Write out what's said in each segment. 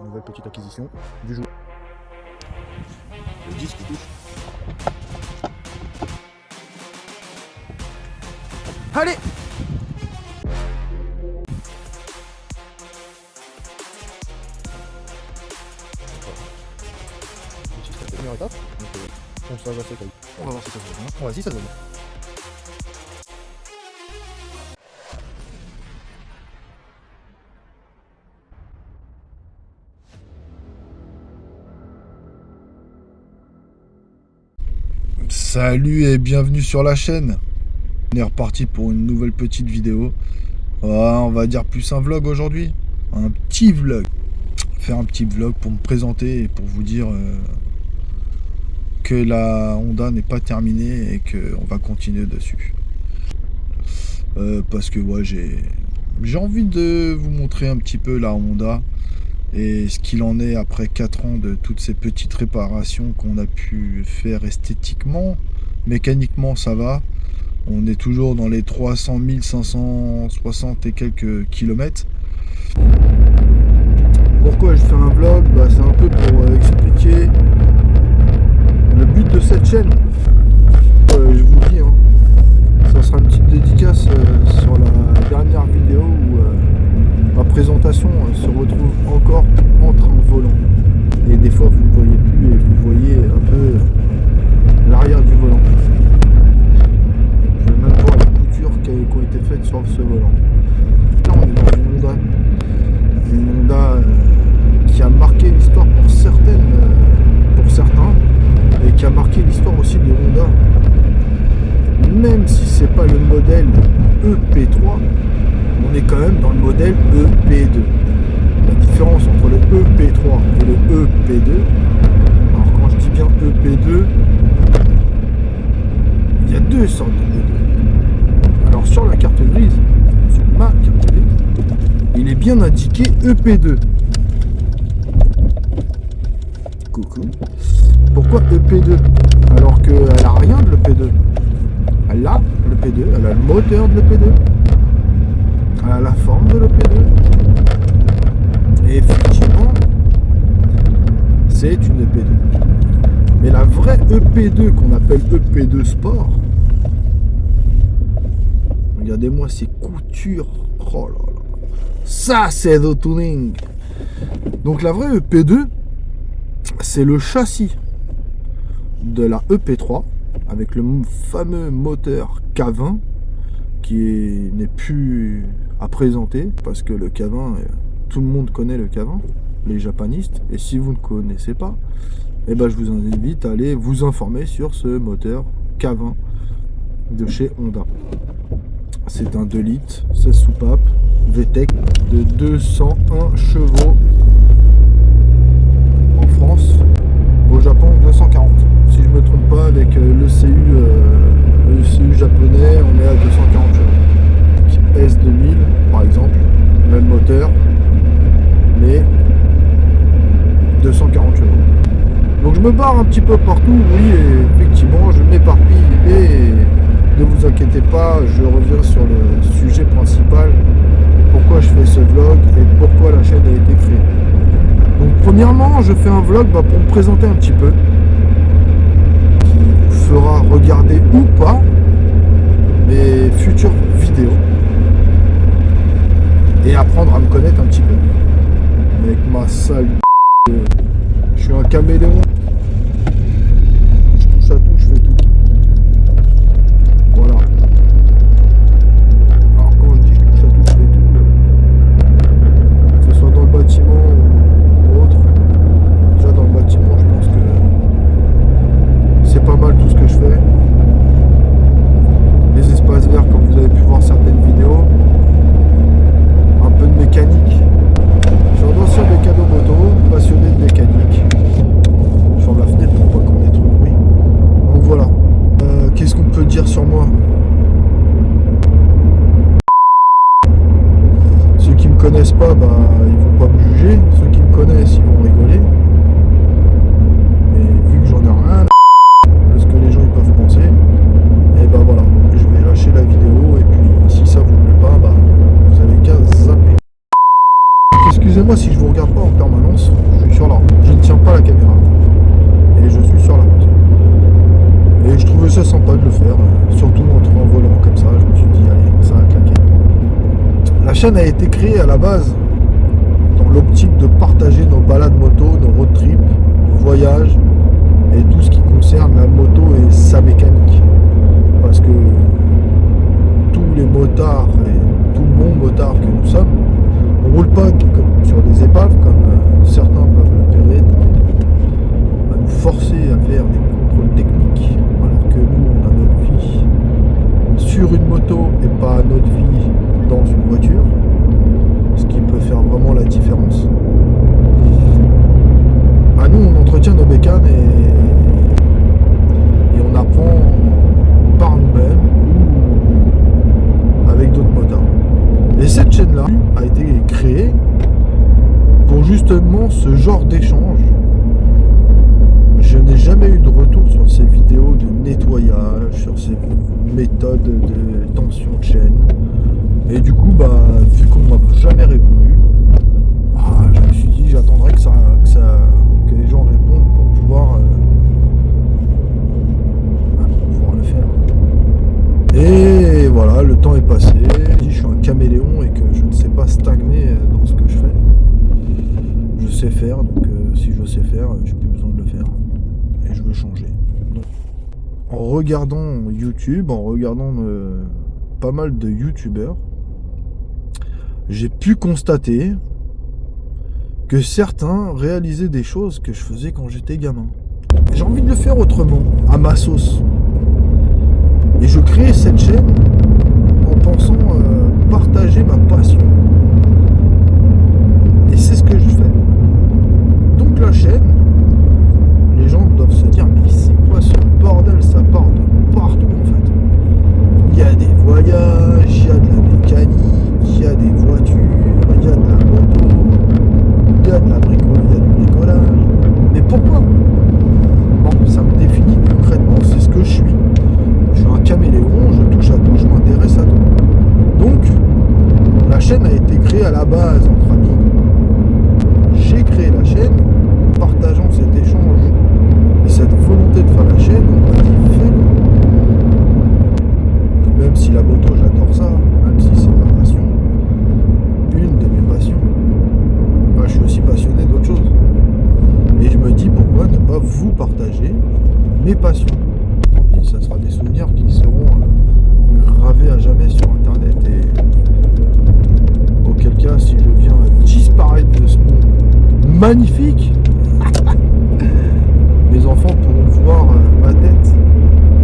Nouvelle petite acquisition du jour. Le disque qui touche. Allez! C'est la première étape. Donc, on va voir si ça se voit bien. On va voir si ça se voit bien. Salut et bienvenue sur la chaîne. On est reparti pour une nouvelle petite vidéo. On va dire plus un vlog aujourd'hui. Un petit vlog. Faire un petit vlog pour me présenter et pour vous dire que la Honda n'est pas terminée et qu'on va continuer dessus. Parce que ouais, j'ai envie de vous montrer un petit peu la Honda et ce qu'il en est après 4 ans de toutes ces petites réparations qu'on a pu faire esthétiquement. Mécaniquement ça va, on est toujours dans les 300 560 et quelques kilomètres. Pourquoi je fais un vlog? C'est un peu pour expliquer le but de cette chaîne. Je vous dis, ça sera une petite dédicace sur la dernière vidéo où ma présentation se retrouve encore entre un volant. Et des fois vous ne voyez plus et vous voyez un peu l'arrière du volant. Je vais même voir les coutures qui ont été faites sur ce volant. Là on est dans une Honda. Une Honda qui a marqué l'histoire pour certains, et qui a marqué l'histoire aussi de Honda. Même si c'est pas le modèle EP3, on est quand même dans le modèle EP2. La différence entre le EP3 et le EP2, alors quand je dis bien EP2, il y a deux sortes de EP2. Alors sur la carte grise, sur ma carte grise, il est bien indiqué EP2. Coucou. Pourquoi EP2 alors qu'elle a rien de l'EP2? Elle a le P2, elle a le moteur de l'EP2, elle a la forme de l'EP2. Et effectivement, c'est une EP2. Mais la vraie EP2 qu'on appelle EP2 Sport, regardez-moi ces coutures. Oh là là. Ça, c'est de tuning. Donc la vraie EP2, c'est le châssis de la EP3 avec le fameux moteur K20 qui n'est plus à présenter parce que le K20, tout le monde connaît le K20, les japanistes, et si vous ne connaissez pas, je vous invite à aller vous informer sur ce moteur K20 de chez Honda. C'est un 2 litres, 16 soupapes, VTEC de 201 chevaux en France, au Japon 240. Si je ne me trompe pas, avec le CU japonais, on est à 240 chevaux. S2000 par exemple, même moteur, mais 240 chevaux. Donc je me barre un petit peu partout, oui, et effectivement je m'éparpille, mais ne vous inquiétez pas, je reviens sur le sujet principal, pourquoi je fais ce vlog et pourquoi la chaîne a été créée. Donc premièrement, je fais un vlog pour me présenter un petit peu, qui vous fera regarder ou pas mes futures vidéos et apprendre à me connaître un petit peu. Avec ma sale je suis un caméléon. Je touche à tout, je fais tout. Voilà. Alors quand je dis je touche à tout, je fais tout, que ce soit dans le bâtiment ou autre. Déjà dans le bâtiment, je pense que c'est pas mal tout ce que je fais. Les espaces verts, comme vous avez pu voir certaines vidéos. Un peu de mécanique. Je suis un ancien mécano-moto, passionné de mécanique. Je ferme la fenêtre pour pas qu'on ait trop de bruit. Donc voilà. Qu'est-ce qu'on peut dire sur moi? Ceux qui me connaissent pas, ils vont pas me juger. Ceux qui me connaissent, ils vont rigoler. Mais vu que j'en ai rien à ce que les gens ils peuvent penser, et voilà, je vais lâcher la vidéo et puis si ça vous plaît pas, vous avez qu'à zapper. excusez-moi si je vous regarde pas en permanence, je suis sur la route. Je ne tiens pas la caméra. Et je suis sur la route. Et je trouvais ça sympa de le faire, surtout en volant comme ça. Je me suis dit, allez, ça va claquer. La chaîne a été créée à la base dans l'optique de partager nos balades moto, nos road trips, nos voyages et tout ce qui concerne la moto et sa mécanique. Parce que tous les motards et tout bon motard que nous sommes, on roule pas sur des épaves comme certains peuvent le permettre, à nous forcer à faire des contrôles techniques, alors que nous on a notre vie sur une moto et pas notre vie dans une voiture, ce qui peut faire vraiment la différence. Bah nous on entretient nos bécanes et on apprend par nous-mêmes ou avec d'autres motards. Et cette chaîne-là a été créée pour justement ce genre d'échange. Je n'ai jamais eu de retour sur ces vidéos de nettoyage, sur ces méthodes de tension de chaîne. Et du coup, bah, vu qu'on ne m'a jamais répondu, je me suis dit j'attendrai que les gens répondent pour pouvoir le faire. Et voilà, le temps est passé, je suis un caméléon et que je ne sais pas stagner dans ce que je fais. Je sais faire, donc si je sais faire, j'ai plus besoin de le faire. Et je veux changer. Donc, en regardant YouTube, en regardant pas mal de youtubeurs, j'ai pu constater que certains réalisaient des choses que je faisais quand j'étais gamin. J'ai envie de le faire autrement, à ma sauce. Et je crée cette chaîne en pensant partager ma passion. Et c'est ce que je fais. Donc la chaîne, les gens doivent se dire, mais c'est quoi ce bordel? Ça part de partout en fait. Il y a des voyages, il y a de la mécanique, il y a des voitures, il y a de la moto, il y a de la bricolage, il y a du bricolage. Mais pourquoi? Bon, ça me définit concrètement, c'est ce que je suis. Je suis un caméléon, je touche à tout, je m'intéresse à tout. Donc, la chaîne a été créée à la base entre amis. J'ai créé la chaîne, partageant cet échange et cette volonté de faire la chaîne, on m'a dit fais-le. Même si la moto j'adore ça, même si c'est ma passion, une de mes passions, je suis aussi passionné d'autres choses. Et je me dis pourquoi ne pas vous partager mes passions. Tant pis, ça sera des souvenirs qui seront gravés à jamais sur internet et auquel cas si je viens à disparaître de ce monde magnifique, mes enfants pourront voir ma tête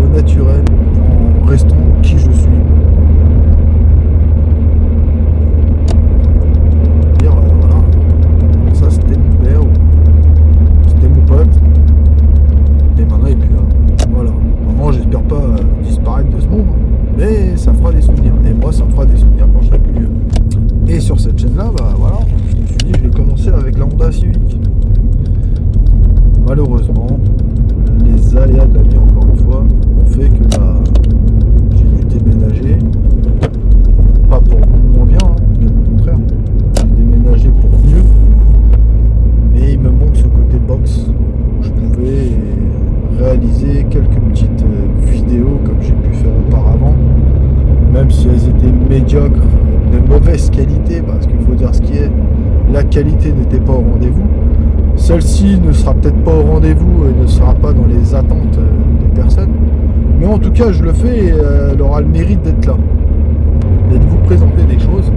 au naturel en restant qui je suis. Voilà, ça c'était mon père, c'était mon pote, et maintenant il est plus là. Voilà, maman j'espère pas disparaître de ce monde, mais ça fera des souvenirs, et moi ça me fera des souvenirs quand je serai plus vieux. Et sur cette chaîne là, bah voilà, je me suis dit je vais commencer avec la Honda Civic. Malheureusement, les aléas de la vie encore une fois ont fait que j'ai dû déménager, pas pour moins bien, bien au contraire, j'ai déménagé pour mieux, mais il me manque ce côté box où je pouvais réaliser quelques petites vidéos comme j'ai pu faire auparavant, même si elles étaient médiocres, de mauvaise qualité, parce qu'il faut dire ce qui est, la qualité n'était pas au rendez-vous. Celle-ci ne sera peut-être pas au rendez-vous et ne sera pas dans les attentes des personnes. Mais en tout cas, je le fais et elle aura le mérite d'être là. Et de vous présenter des choses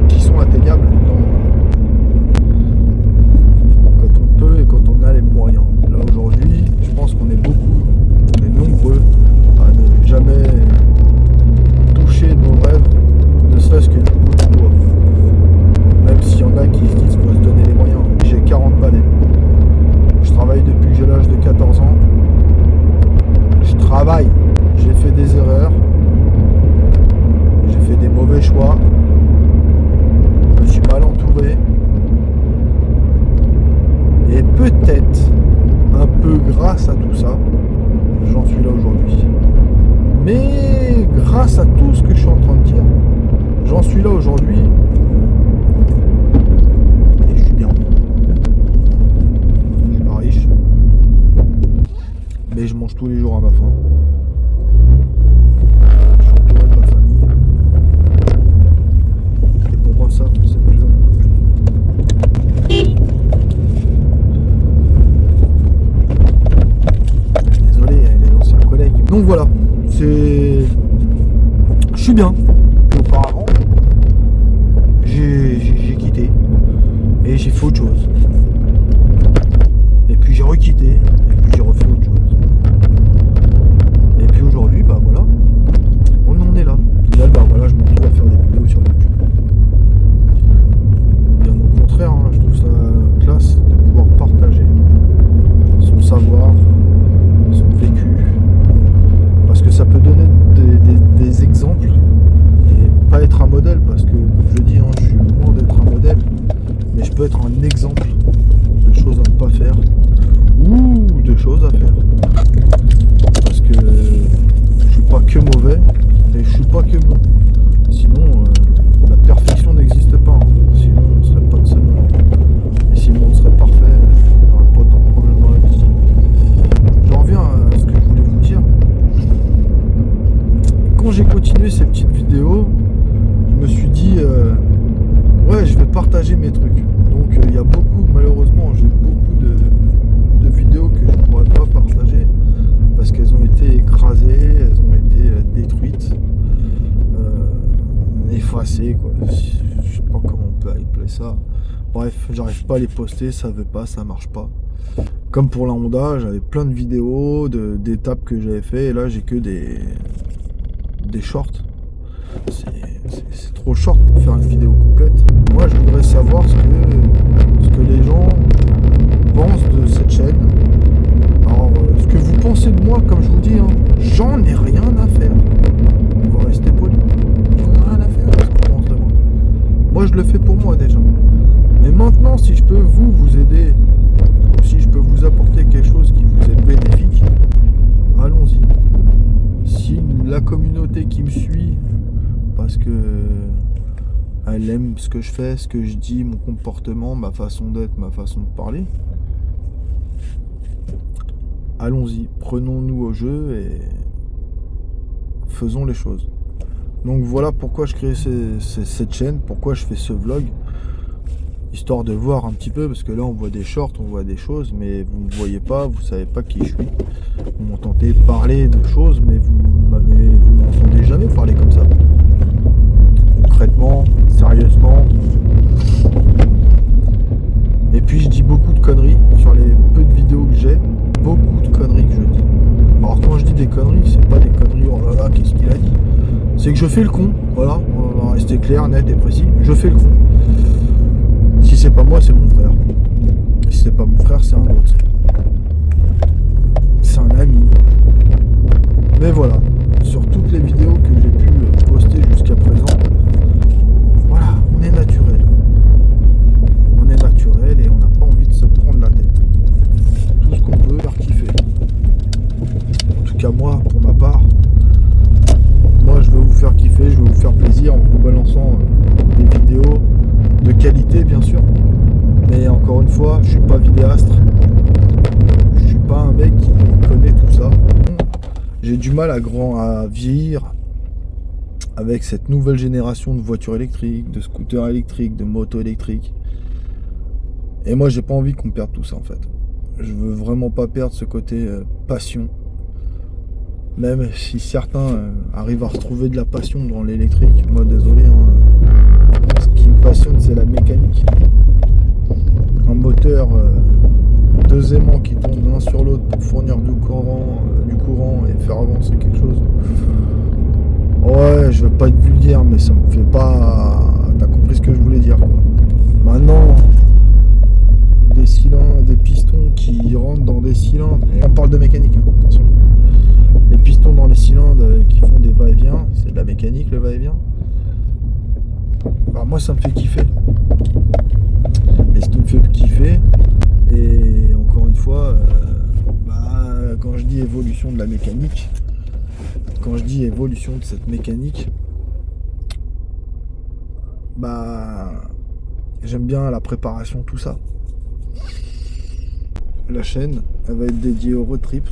qui sont atteignables quand on peut et quand on a les moyens. Là aujourd'hui, je pense qu'on est beaucoup, on est nombreux à ne jamais toucher nos rêves, ne serait-ce que du bout du doigt. Même s'il y en a qui se disent qu'il faut se donner les moyens. J'ai 40 balais. Je travaille depuis que j'ai l'âge de 14 ans. Je travaille. J'ai fait des erreurs. J'ai fait des mauvais choix. Je me suis mal entouré. Et peut-être, un peu grâce à tout ça, j'en suis là aujourd'hui. Mais grâce à tout ce que je suis en train de dire, j'en suis là aujourd'hui bien. Et auparavant, j'ai quitté et j'ai fait autre chose. Et puis j'ai requitté et puis j'ai refait autre chose. Et puis aujourd'hui, bah voilà, on en est là. Là, bah voilà, je me retrouve à faire des vidéos sur YouTube. Bien au contraire, hein, je trouve ça classe de pouvoir partager son savoir, son vécu, parce que ça peut donner des exemples et pas être un modèle, parce que comme je dis, hein, je suis loin d'être un modèle, mais je peux être un exemple de choses à ne pas faire ou de choses à faire, parce que je suis pas que mauvais et je suis pas que bon, sinon la perfection n'existe pas, hein. Sinon on ne serait pas de ce monde, et sinon on serait parfait, on n'aurait pas autant de problèmes dans la vie. J'en reviens à ce que je voulais vous dire. Quand j'ai continué ces petites vidéos, je me suis dit ouais, je vais partager mes trucs. Donc il y a beaucoup, malheureusement, j'ai beaucoup de vidéos que je ne pourrais pas partager parce qu'elles ont été écrasées, elles ont été détruites, effacées, quoi. Je sais pas comment on peut appeler ça. Bref, j'arrive pas à les poster, ça veut pas, ça marche pas. Comme pour la Honda, j'avais plein de vidéos, d'étapes que j'avais fait, et là j'ai que des shorts. C'est trop short pour faire une vidéo complète. Moi je voudrais savoir ce que les gens pensent de cette chaîne. Alors ce que vous pensez de moi, comme je vous dis, hein, j'en ai rien à faire. On va rester poli. J'en ai rien à faire de ce qu'on pense de moi. Moi je le fais pour moi déjà. Mais maintenant, si je peux vous aider, si je peux vous apporter quelque chose qui vous est bénéfique, allons-y. Si la communauté qui me suit, parce que elle aime ce que je fais, ce que je dis, mon comportement, ma façon d'être, ma façon de parler, allons-y, prenons-nous au jeu et faisons les choses. Donc voilà pourquoi je crée cette chaîne, pourquoi je fais ce vlog, histoire de voir un petit peu, parce que là on voit des shorts, on voit des choses, mais vous ne me voyez pas, vous savez pas qui je suis. Vous m'entendez parler de choses, mais vous m'entendez jamais parler comme ça. Concrètement, sérieusement. Et puis je dis beaucoup de conneries sur les peu de vidéos que j'ai, beaucoup de conneries que je dis. Alors quand je dis des conneries, c'est pas des conneries, oh là là, qu'est-ce qu'il a dit? C'est que je fais le con, voilà, on va rester clair, net et précis, je fais le con. Si c'est pas moi, c'est mon frère. Si c'est pas mon frère, c'est un autre. C'est un ami. Mais voilà, sur toutes les vidéos que j'ai pu poster jusqu'à présent, voilà, on est naturel. On est naturel et on n'a pas envie de se prendre la tête. Tout ce qu'on veut, faire kiffer. En tout cas moi, pour ma part, moi je veux vous faire kiffer, je veux vous faire plaisir en vous balançant des vidéos de qualité bien sûr, mais encore une fois, je suis pas vidéaste, je suis pas un mec qui connaît tout ça. J'ai du mal à vieillir avec cette nouvelle génération de voitures électriques, de scooters électriques, de motos électriques. Et moi j'ai pas envie qu'on perde tout ça en fait. Je veux vraiment pas perdre ce côté passion. Même si certains arrivent à retrouver de la passion dans l'électrique, moi désolé, hein, ce qui me passionne c'est la mécanique. Un moteur, deux aimants qui tombent l'un sur l'autre pour fournir du courant et faire avancer quelque chose. Ouais, je veux pas être vulgaire, mais ça me fait pas... T'as compris ce que je voulais dire, quoi. Maintenant, des cylindres, des pistons qui rentrent dans des cylindres, et on parle de mécanique, hein, attention. Les pistons dans les cylindres qui font des va-et-vient, c'est de la mécanique le va-et-vient. Bah moi ça me fait kiffer. Et ce qui me fait kiffer, et encore une fois, quand je dis évolution de la mécanique, quand je dis évolution de cette mécanique, j'aime bien la préparation, tout ça. La chaîne, elle va être dédiée au road trip,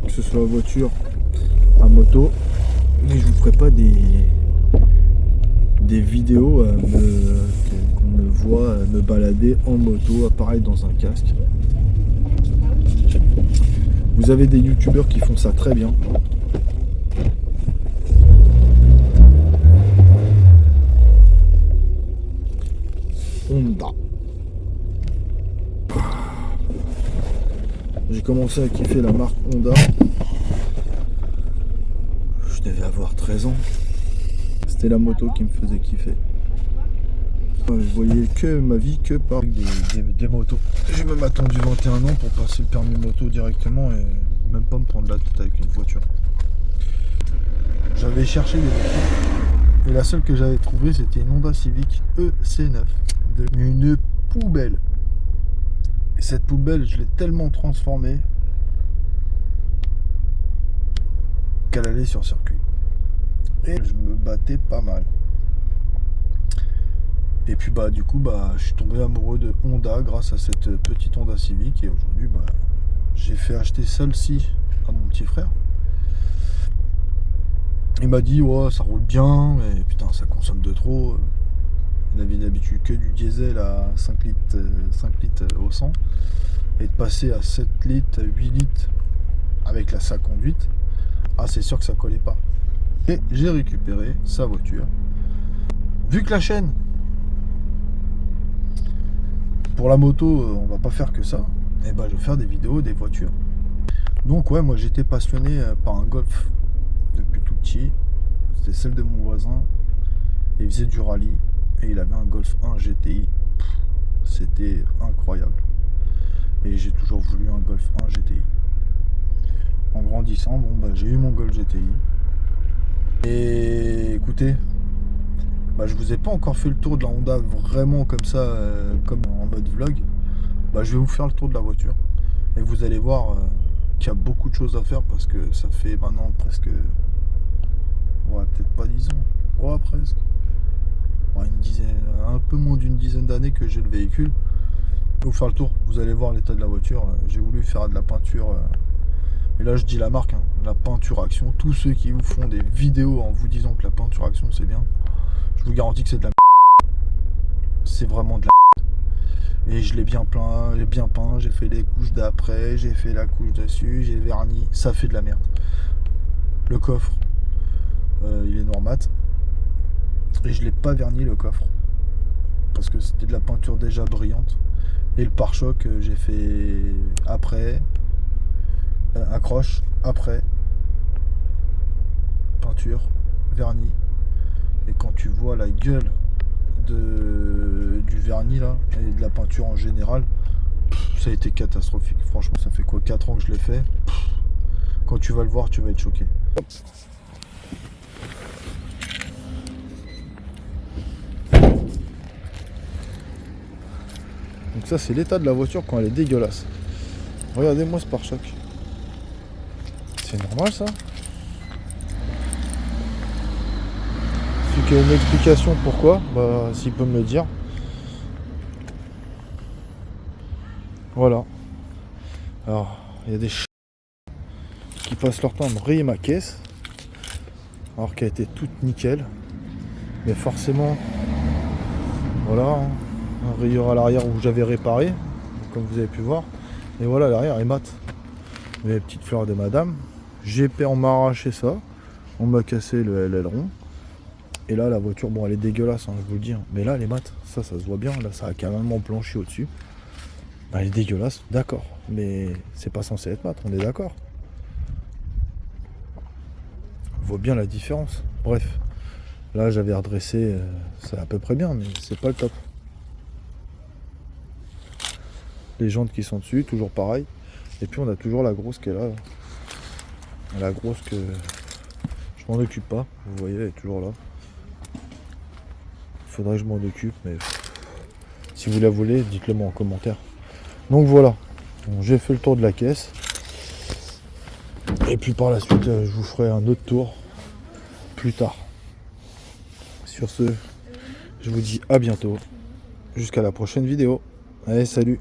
que ce soit voiture, à moto, mais je vous ferai pas des vidéos qu'on me voit me balader en moto, pareil dans un casque. Vous avez des youtubeurs qui font ça très bien. Honda. J'ai commencé à kiffer la marque Honda. Je devais avoir 13 ans. C'était la moto qui me faisait kiffer. Je voyais que ma vie que par des motos. J'ai même attendu 21 ans pour passer le permis moto directement et même pas me prendre la tête avec une voiture. J'avais cherché des voitures et la seule que j'avais trouvée c'était une Honda Civic EC9. Une poubelle. Et cette poubelle, je l'ai tellement transformée qu'elle allait sur circuit. Et je me battais pas mal. Et puis du coup je suis tombé amoureux de Honda grâce à cette petite Honda Civic et aujourd'hui j'ai fait acheter celle-ci à mon petit frère. Il m'a dit ouais ça roule bien mais putain ça consomme de trop. Il avait d'habitude que du diesel à 5 litres au 100 et de passer à 7 litres, 8 litres avec sa conduite, c'est sûr que ça collait pas. Et j'ai récupéré sa voiture. Vu que la chaîne pour la moto, on va pas faire que ça. Et je vais faire des vidéos des voitures. Donc ouais, moi j'étais passionné par un Golf depuis tout petit. C'était celle de mon voisin. Il faisait du rallye et il avait un Golf 1 GTI. C'était incroyable. Et j'ai toujours voulu un Golf 1 GTI. En grandissant, j'ai eu mon Golf GTI. Et écoutez, je vous ai pas encore fait le tour de la Honda vraiment comme ça, comme en mode vlog. Je vais vous faire le tour de la voiture et vous allez voir qu'il y a beaucoup de choses à faire parce que ça fait maintenant presque, peut-être pas 10 ans, presque, une dizaine, un peu moins d'une dizaine d'années que j'ai le véhicule. Je vais vous faire le tour, vous allez voir l'état de la voiture. J'ai voulu faire de la peinture. Et là je dis la marque, la peinture Action. Tous ceux qui vous font des vidéos en vous disant que la peinture Action c'est bien, je vous garantis que c'est de la merde. C'est vraiment de la merde. Et je l'ai bien peint, j'ai fait les couches d'après, j'ai fait la couche dessus, j'ai verni, ça fait de la merde. Le coffre, il est noir mat. Et je l'ai pas verni le coffre. Parce que c'était de la peinture déjà brillante. Et le pare-choc, j'ai fait après. Accroche, après. Peinture, vernis. Et quand tu vois la gueule du vernis là et de la peinture en général, ça a été catastrophique. Franchement, ça fait quoi 4 ans que je l'ai fait. Quand tu vas le voir, tu vas être choqué. Donc ça c'est l'état de la voiture quand elle est dégueulasse. Regardez-moi ce pare-choc. C'est normal ça? Celui qui a une explication pourquoi, s'il peut me le dire. Voilà. Alors, il y a des qui passent leur temps à me rayer ma caisse. Alors qu'elle était toute nickel. Mais forcément, voilà, un rayure à l'arrière où j'avais réparé, comme vous avez pu voir. Et voilà, l'arrière est mat. Les petites fleurs de madame. On m'a arraché ça. On m'a cassé le aileron. Et là, la voiture, elle est dégueulasse, je vous le dis. Mais là, elle est mat. Ça se voit bien. Là, ça a carrément blanchi au-dessus. Elle est dégueulasse, d'accord. Mais c'est pas censé être mat, on est d'accord. On voit bien la différence. Bref. Là, j'avais redressé. C'est à peu près bien, mais c'est pas le top. Les jantes qui sont dessus, toujours pareil. Et puis, on a toujours la grosse qui est là. La grosse que je m'en occupe pas. Vous voyez, elle est toujours là. Il faudrait que je m'en occupe, mais si vous la voulez, dites-le moi en commentaire. Donc voilà, j'ai fait le tour de la caisse. Et puis par la suite, je vous ferai un autre tour plus tard. Sur ce, je vous dis à bientôt. Jusqu'à la prochaine vidéo. Allez, salut!